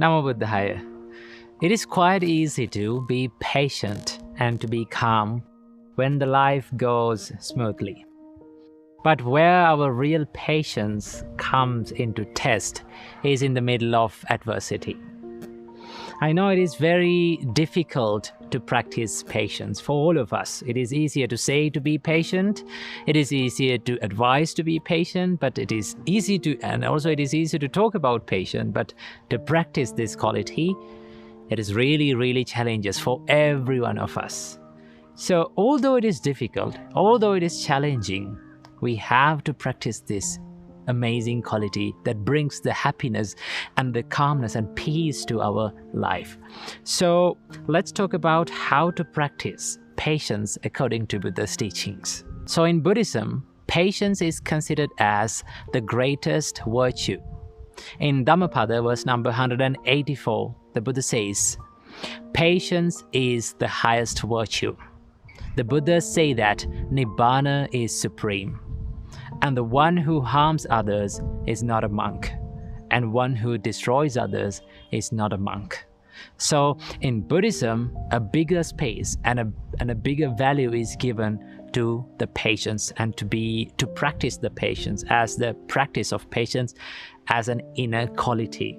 Namo Buddhaya. It is quite easy to be patient and to be calm when the life goes smoothly. But where our real patience comes into test is in the middle of adversity. I know it is very difficult to practice patience for all of us. It is easier to say to be patient. It is easier to advise to be patient, but it is easy to talk about patience, but to practice this quality, it is really challenges for every one of us. So although it is difficult, although it is challenging, we have to practice this amazing quality that brings the happiness and the calmness and peace to our life. So let's talk about how to practice patience according to Buddha's teachings. So in Buddhism, patience is considered as the greatest virtue. In Dhammapada, verse number 184, the Buddha says, patience is the highest virtue. The Buddhas say that Nibbana is supreme. And the one who harms others is not a monk, and one who destroys others is not a monk. So in Buddhism, a bigger space and a bigger value is given to the patience and to practice the patience as the practice of patience as an inner quality.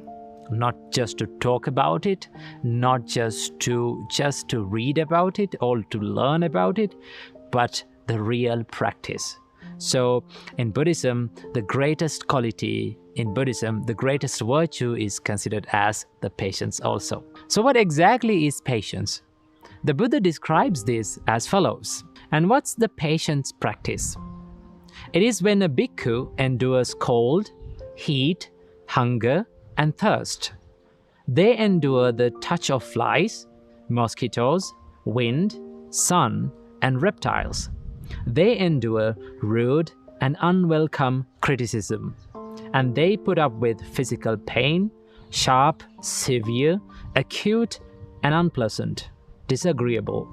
Not just to talk about it, not just to read about it or to learn about it, but the real practice. So in Buddhism, the greatest quality in Buddhism, the greatest virtue is considered as the patience also. So what exactly is patience? The Buddha describes this as follows. And what's the patience practice? It is when a bhikkhu endures cold, heat, hunger, and thirst. They endure the touch of flies, mosquitoes, wind, sun, and reptiles. They endure rude and unwelcome criticism, and they put up with physical pain, sharp, severe, acute, and unpleasant, disagreeable,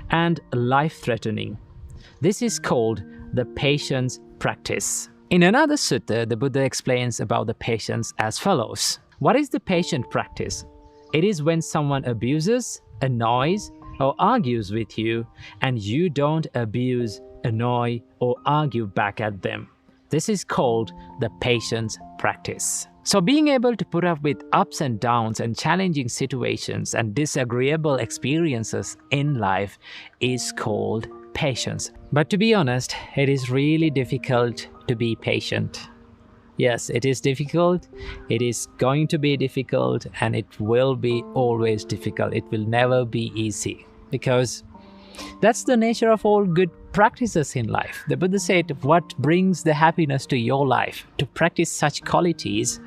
and life-threatening. This is called the patience practice. In another sutta, the Buddha explains about the patience as follows. What is the patient practice? It is when someone abuses, annoys, or argues with you, and you don't abuse, annoy, or argue back at them. This is called the patience practice. So being able to put up with ups and downs and challenging situations and disagreeable experiences in life is called patience. But to be honest, it is really difficult to be patient. Yes, it is difficult, it is going to be difficult, and it will be always difficult. It will never be easy, because that's the nature of all good practices in life. The Buddha said, what brings the happiness to your life? To practice such qualities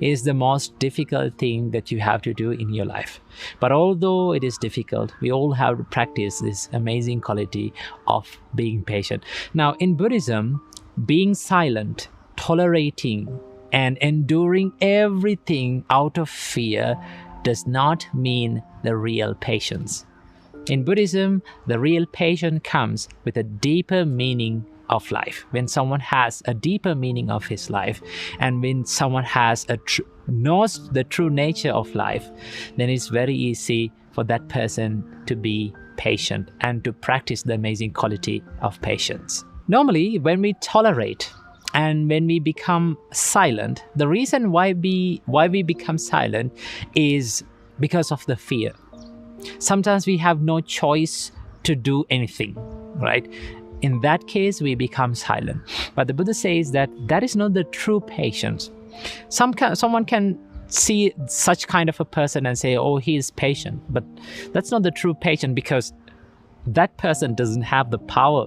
is the most difficult thing that you have to do in your life. But although it is difficult, we all have to practice this amazing quality of being patient. Now, in Buddhism, being silent, tolerating, and enduring everything out of fear does not mean the real patience. In Buddhism, the real patience comes with a deeper meaning of life. When someone has a deeper meaning of his life, and when someone has knows the true nature of life, then it's very easy for that person to be patient and to practice the amazing quality of patience. Normally, when we tolerate and when we become silent, the reason why we become silent is because of the fear. Sometimes we have no choice to do anything, right? In that case, we become silent. But the Buddha says that is not the true patience. Someone can see such kind of a person and say, oh, he is patient. But that's not the true patience, because that person doesn't have the power.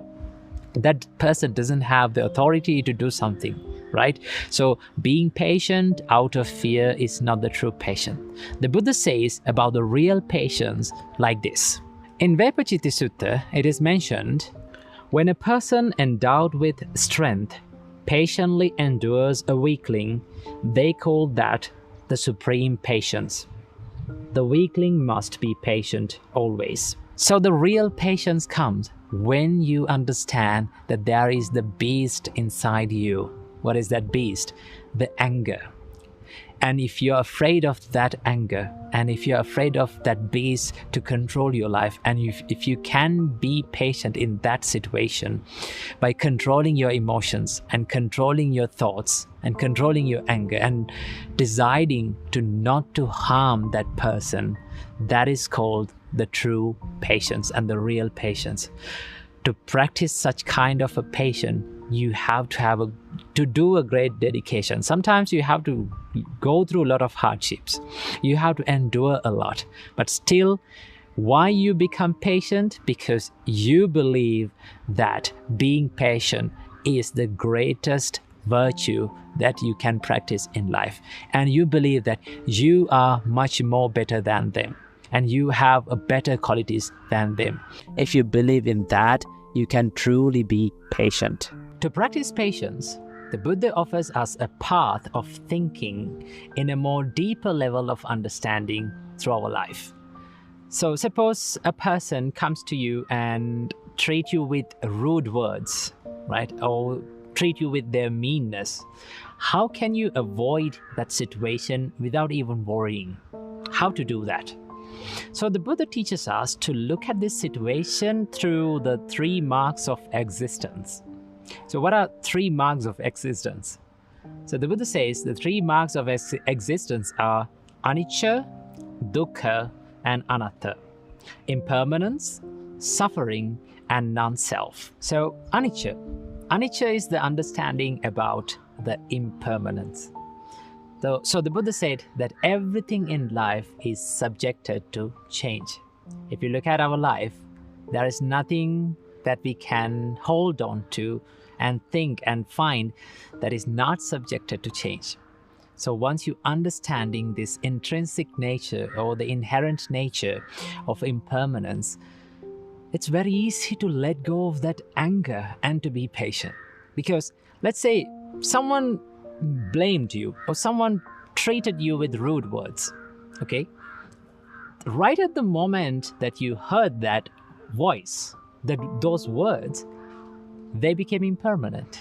That person doesn't have the authority to do something, right? So being patient out of fear is not the true patience. The Buddha says about the real patience like this. In Vepachiti Sutta, it is mentioned, when a person endowed with strength patiently endures a weakling, they call that the supreme patience. The weakling must be patient always. So the real patience comes when you understand that there is the beast inside you. What is that beast? The anger. And if you're afraid of that anger, and if you're afraid of that beast to control your life, and if you can be patient in that situation by controlling your emotions and controlling your thoughts and controlling your anger and deciding to not to harm that person, that is called the true patience and the real patience. To practice such kind of a patience, you have to do a great dedication. Sometimes you have to go through a lot of hardships. You have to endure a lot. But still, why you become patient? Because you believe that being patient is the greatest virtue that you can practice in life. And you believe that you are much more better than them, and you have a better qualities than them. If you believe in that, you can truly be patient. To practice patience, the Buddha offers us a path of thinking in a more deeper level of understanding through our life. So suppose a person comes to you and treat you with rude words, right? Or treat you with their meanness. How can you avoid that situation without even worrying? How to do that? So the Buddha teaches us to look at this situation through the 3 marks of existence. So what are 3 marks of existence? So the Buddha says the 3 marks of existence are anicca, dukkha, and anatta. Impermanence, suffering, and non-self. So anicca. Anicca is the understanding about the impermanence. So the Buddha said that everything in life is subjected to change. If you look at our life, there is nothing that we can hold on to and think and find that is not subjected to change. So once you understanding this intrinsic nature or the inherent nature of impermanence, it's very easy to let go of that anger and to be patient. Because let's say someone blamed you or someone treated you with rude words, okay? Right at the moment that you heard that voice, those words, they became impermanent,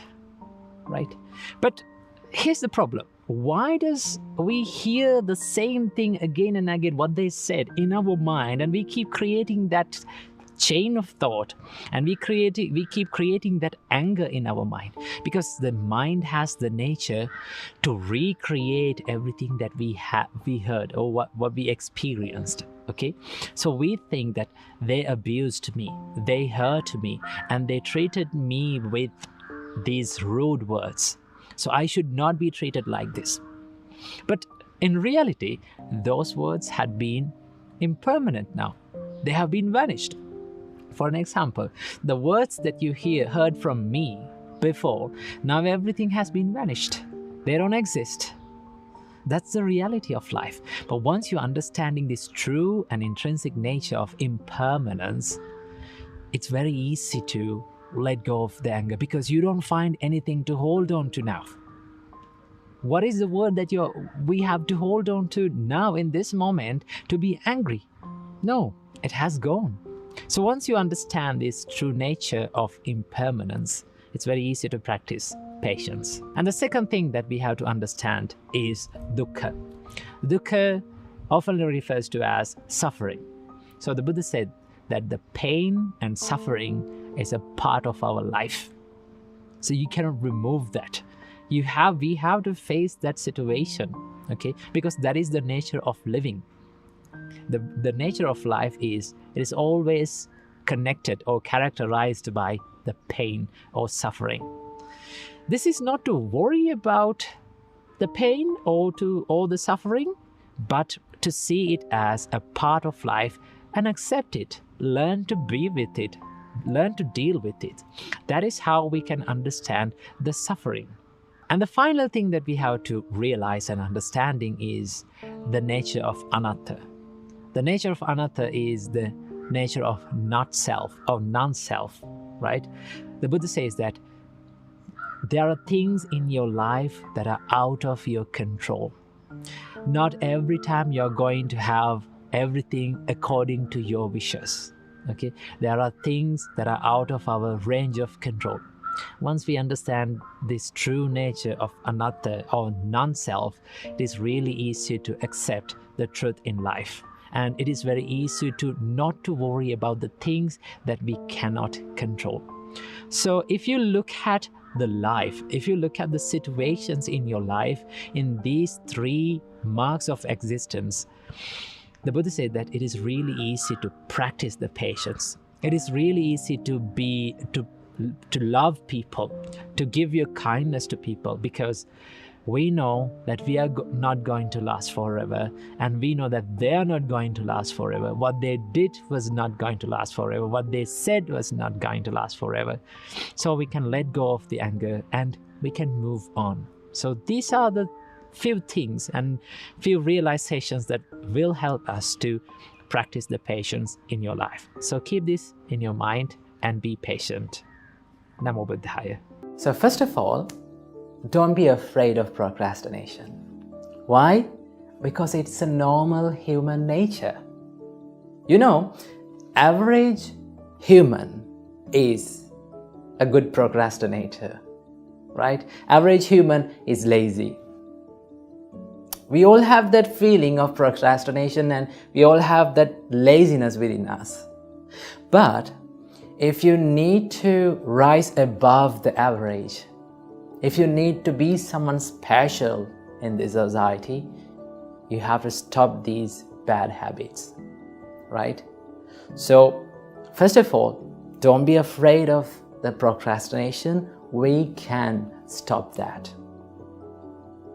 right? But here's the problem. Why does we hear the same thing again and again, what they said in our mind, and we keep creating that chain of thought, and we keep creating that anger in our mind? Because the mind has the nature to recreate everything that we heard or what we experienced. Okay, so we think that they abused me, they hurt me, and they treated me with these rude words, so I should not be treated like this. But in reality, those words had been impermanent now. They have been vanished. For an example, the words that you heard from me before, now everything has been vanished. They don't exist. That's the reality of life. But once you're understanding this true and intrinsic nature of impermanence, it's very easy to let go of the anger because you don't find anything to hold on to now. What is the word that we have to hold on to now in this moment to be angry? No, it has gone. So once you understand this true nature of impermanence, it's very easy to practice patience. And the second thing that we have to understand is dukkha. Dukkha often refers to as suffering. So the Buddha said that the pain and suffering is a part of our life. So you cannot remove that. We have to face that situation, okay? Because that is the nature of living. The nature of life is, it is always connected or characterized by the pain or suffering. This is not to worry about the pain or the suffering, but to see it as a part of life and accept it, learn to be with it, learn to deal with it. That is how we can understand the suffering. And the final thing that we have to realize and understanding is the nature of anatta. The nature of anatta is the nature of not self or non-self, right? The Buddha says that there are things in your life that are out of your control. Not every time you're going to have everything according to your wishes, okay? There are things that are out of our range of control. Once we understand this true nature of anatta or non-self, it is really easy to accept the truth in life. And it is very easy to not to worry about the things that we cannot control. So if you look at the life, if you look at the situations in your life, in these three marks of existence, the Buddha said that it is really easy to practice the patience. It is really easy to love people, to give your kindness to people, because we know that we are not going to last forever, and we know that they are not going to last forever. What they did was not going to last forever. What they said was not going to last forever. So we can let go of the anger and we can move on. So these are the few things and few realizations that will help us to practice the patience in your life. So keep this in your mind and be patient. Namo Buddhaya. So first of all, don't be afraid of procrastination. Why? Because it's a normal human nature. You know, average human is a good procrastinator, right? Average human is lazy. We all have that feeling of procrastination and we all have that laziness within us. But if you need to rise above the average, if you need to be someone special in this society, you have to stop these bad habits, right? So, first of all, don't be afraid of the procrastination. We can stop that.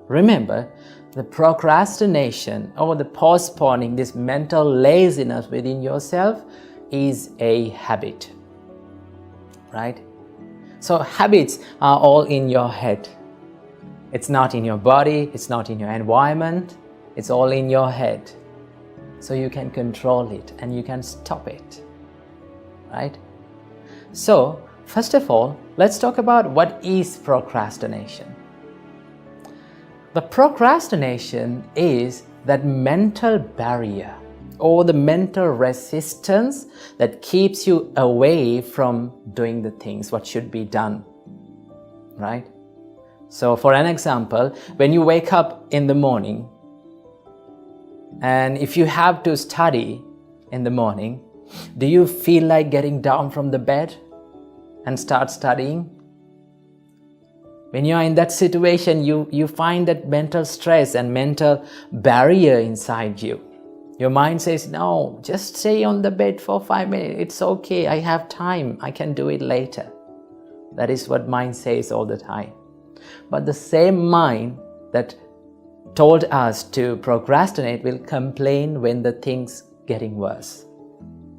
Remember, the procrastination or the postponing, this mental laziness within yourself is a habit, right? So habits are all in your head. It's not in your body, it's not in your environment, it's all in your head. So you can control it and you can stop it, right? So, first of all, let's talk about what is procrastination. The procrastination is that mental barrier or the mental resistance that keeps you away from doing the things what should be done, right? So for an example, when you wake up in the morning and if you have to study in the morning, do you feel like getting down from the bed and start studying? When you are in that situation, you find that mental stress and mental barrier inside you. Your mind says, no, just stay on the bed for 5 minutes. It's okay, I have time, I can do it later. That is what mind says all the time. But the same mind that told us to procrastinate will complain when the things getting worse.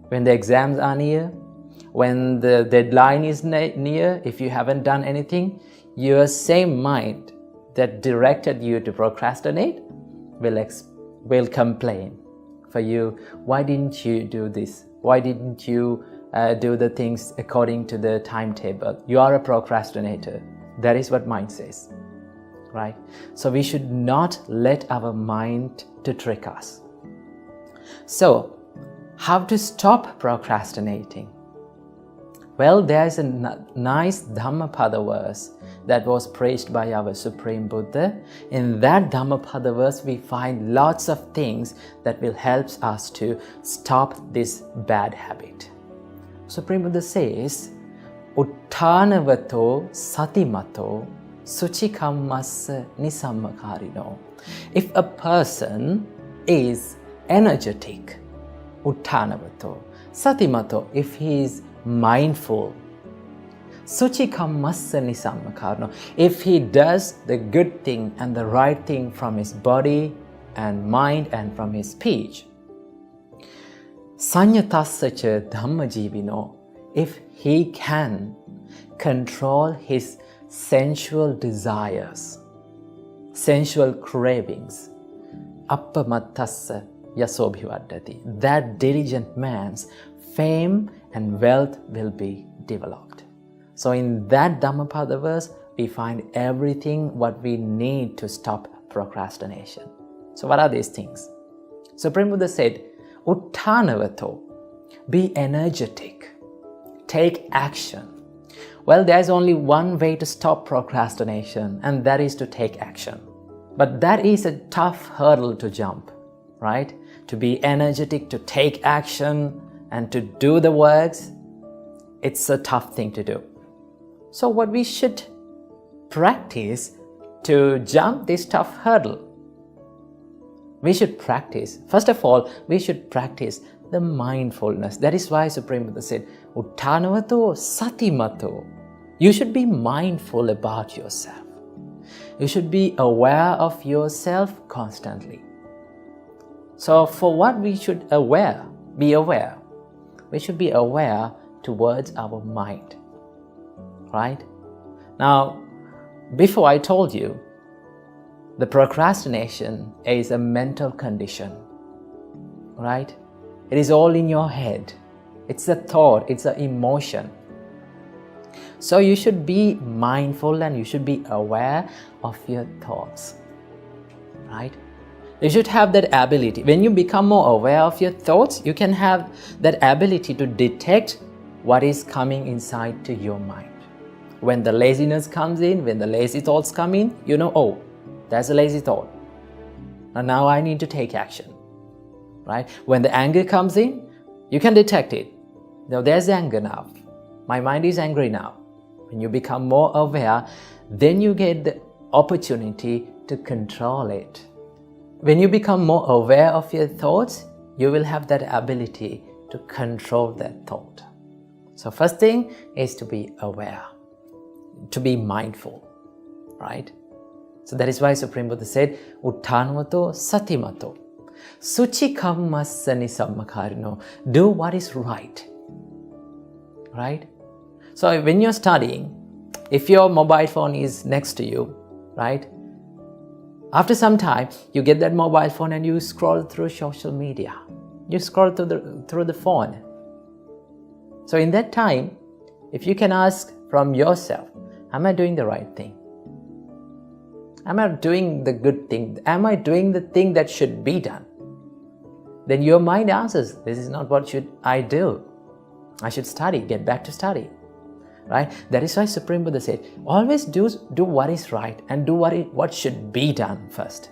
When the exams are near, when the deadline is near, if you haven't done anything, your same mind that directed you to procrastinate will complain for you. Why didn't you do this? Why didn't you do the things according to the timetable? You are a procrastinator. That is what mind says, right? So we should not let our mind to trick us. So, how to stop procrastinating? Well, there is a nice Dhammapada verse that was preached by our Supreme Buddha. In that Dhammapada verse, we find lots of things that will help us to stop this bad habit. Supreme Buddha says, Uttanavato satimato suchikammassa nisammakarino. If a person is energetic, uttanavato, satimato, if he is mindful, suchikammassa nisammakarino, if he does the good thing and the right thing from his body and mind and from his speech, sanyatassacha dhammajivino, if he can control his sensual desires, sensual cravings, appamattassa yasobhivaddati, that diligent man's fame and wealth will be developed. So in that Dhammapada verse, we find everything what we need to stop procrastination. So what are these things? Supreme Buddha said, Uttanavato, be energetic, take action. Well, there's only one way to stop procrastination, and that is to take action. But that is a tough hurdle to jump, right? To be energetic, to take action, and to do the works, it's a tough thing to do. So what we should practice to jump this tough hurdle, we should practice, first of all, we should practice the mindfulness. That is why Supreme Buddha said, Uttanavato satimato. You should be mindful about yourself. You should be aware of yourself constantly. So for what we should be aware, we should be aware towards our mind, right? Now, before I told you, the procrastination is a mental condition, right? It is all in your head. It's a thought, it's an emotion. So you should be mindful and you should be aware of your thoughts, right? You should have that ability. When you become more aware of your thoughts, you can have that ability to detect what is coming inside to your mind. When the laziness comes in, when the lazy thoughts come in, you know, oh, that's a lazy thought. And now I need to take action, right? When the anger comes in, you can detect it. Now there's anger now. My mind is angry now. When you become more aware, then you get the opportunity to control it. When you become more aware of your thoughts, you will have that ability to control that thought. So first thing is to be aware, to be mindful, right? So that is why Supreme Buddha said, Uttanavato satimato. Suchi kammasani sammakarino. Do what is right, right? So when you're studying, if your mobile phone is next to you, right? After some time, you get that mobile phone and you scroll through social media. You scroll through the phone. So in that time, if you can ask from yourself, am I doing the right thing? Am I doing the good thing? Am I doing the thing that should be done? Then your mind answers, this is not what should I do. I should study, get back to study. Right? That is why Supreme Buddha said, always do what is right and do what should be done first.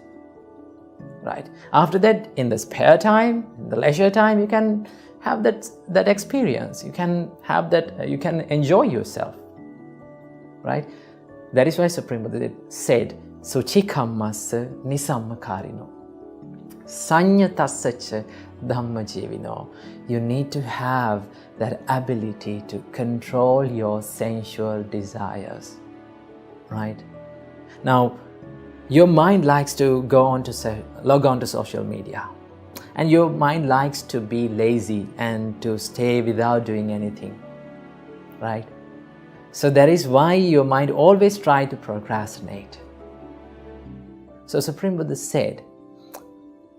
Right? After that, in the spare time, in the leisure time, you can have that experience. You can have that. You can enjoy yourself. Right? That is why Supreme Buddha said, Suchi kammassa nisammakarino. Sanyatassacha dhamma jivino. You need to have that ability to control your sensual desires, right? Now, your mind likes to log on to social media, and your mind likes to be lazy and to stay without doing anything, right? So that is why your mind always tries to procrastinate. So Supreme Buddha said,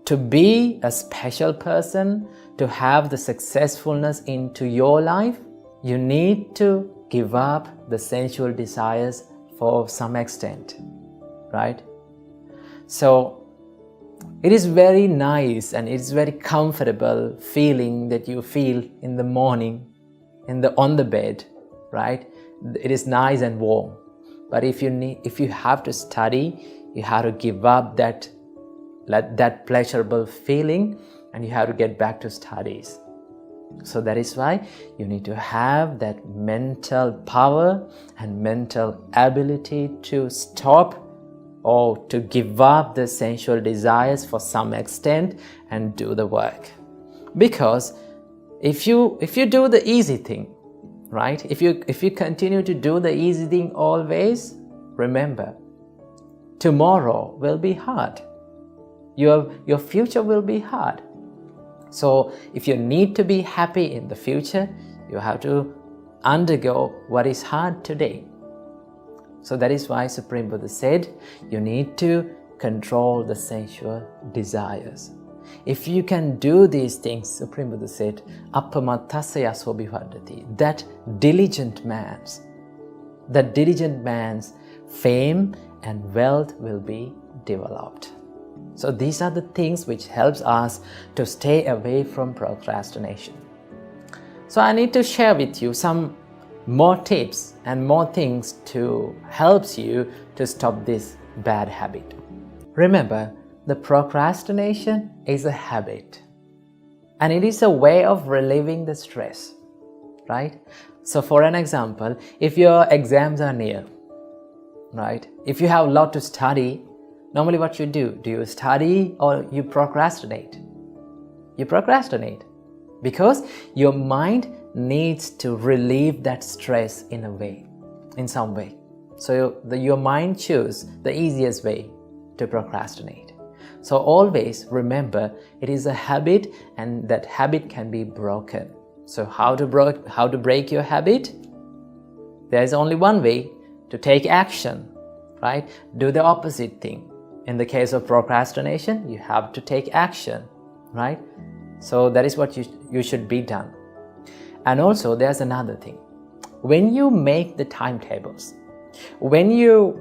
to be a special person, to have the successfulness into your life, you need to give up the sensual desires for some extent, right? So it is very nice and it's very comfortable feeling that you feel in the morning on the bed, right? It is nice and warm. But if you have to study, you have to give up that pleasurable feeling and you have to get back to studies. So that is why you need to have that mental power and mental ability to stop or to give up the sensual desires for some extent and do the work. Because if you do the easy thing, right? If you continue to do the easy thing always, remember, tomorrow will be hard. Your future will be hard. So if you need to be happy in the future, you have to undergo what is hard today. So that is why Supreme Buddha said, you need to control the sensual desires. If you can do these things, Supreme Buddha said, appamatasaya sobhivadati, that diligent man's fame and wealth will be developed. So these are the things which helps us to stay away from procrastination. So I need to share with you some more tips and more things to help you to stop this bad habit. Remember, the procrastination is a habit, and it is a way of relieving the stress, right? So for an example, if your exams are near, right? If you have a lot to study, normally what you do you study or you procrastinate? You procrastinate because your mind needs to relieve that stress in a way, in some way. So your mind chooses the easiest way to procrastinate. So always remember, it is a habit, and that habit can be broken. So how to break your habit? There is only one way: to take action, right? Do the opposite thing. In the case of procrastination, you have to take action, right? So that is what you should be done. And also there's another thing. When you make the timetables, when you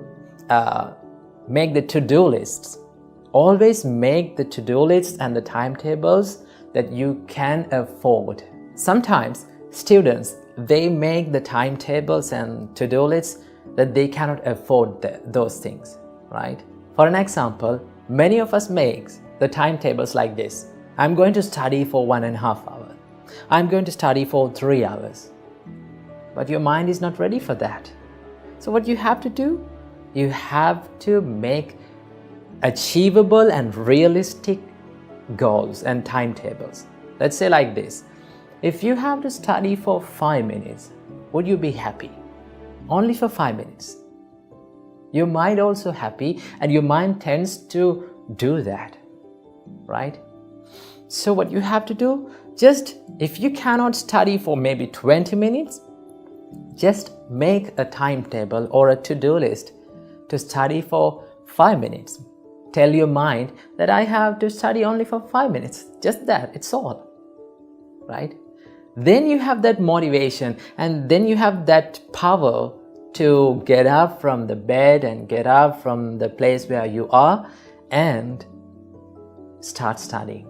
make the to-do lists, always make the to-do lists and the timetables that you can afford. Sometimes students, they make the timetables and to-do lists that they cannot afford those things, right? For an example, many of us make the timetables like this. I'm going to study for 1.5 hours. I'm going to study for 3 hours. But your mind is not ready for that. So what you have to do? You have to make achievable and realistic goals and timetables. Let's say like this. If you have to study for 5 minutes, would you be happy? Only for 5 minutes. Your mind also happy, and your mind tends to do that, right? So what you have to do, just if you cannot study for maybe 20 minutes, just make a timetable or a to-do list to study for 5 minutes. Tell your mind that I have to study only for 5 minutes. Just that, it's all, right? Then you have that motivation, and then you have that power to get up from the bed and get up from the place where you are and start studying.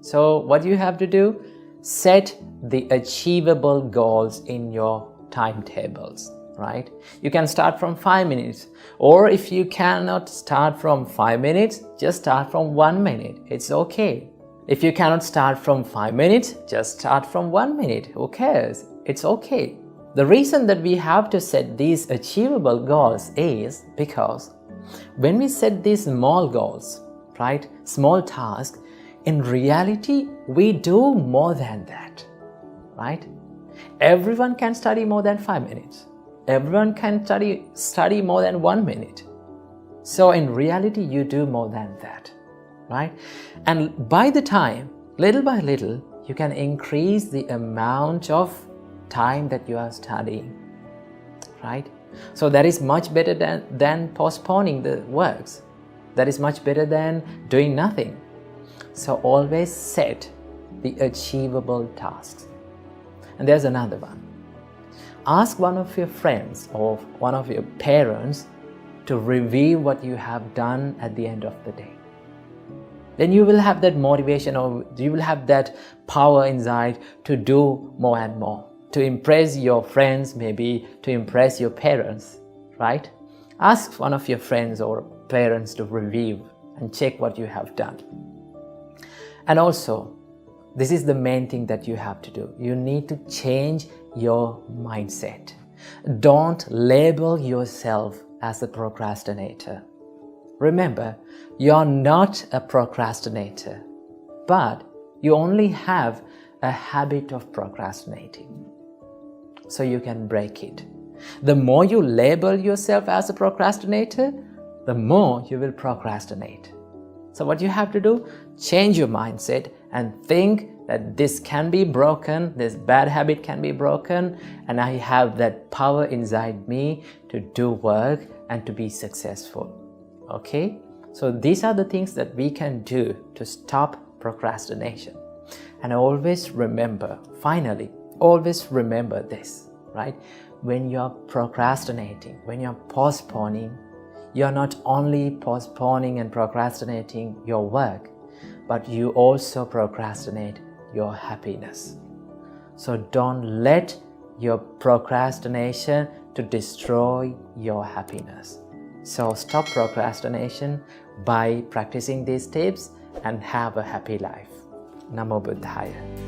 So what you have to do? Set the achievable goals in your timetables, right? You can start from 5 minutes, or if you cannot start from 5 minutes, just start from 1 minute. It's okay. If you cannot start from 5 minutes, just start from 1 minute. Who cares? It's okay. The reason that we have to set these achievable goals is because when we set these small goals, right, small tasks, in reality, we do more than that, right? Everyone can study more than 5 minutes. Everyone can study more than 1 minute. So in reality, you do more than that, right? And by the time, little by little, you can increase the amount of time that you are studying, right? So that is much better than postponing the works. That is much better than doing nothing. So always set the achievable tasks. And there's another one. Ask one of your friends or one of your parents to review what you have done at the end of the day. Then you will have that motivation, or you will have that power inside to do more and more, to impress your friends, maybe to impress your parents, right? Ask one of your friends or parents to review and check what you have done. And also, this is the main thing that you have to do. You need to change your mindset. Don't label yourself as a procrastinator. Remember, you're not a procrastinator, but you only have a habit of procrastinating. So you can break it. The more you label yourself as a procrastinator, the more you will procrastinate. So what you have to do? Change your mindset and think that this can be broken, this bad habit can be broken, and I have that power inside me to do work and to be successful. Okay? So these are the things that we can do to stop procrastination. And always remember, finally, always remember this, right? When you're procrastinating, when you're postponing, you're not only postponing and procrastinating your work, but you also procrastinate your happiness. So don't let your procrastination to destroy your happiness. So stop procrastination by practicing these tips and have a happy life. Namo Buddhaya.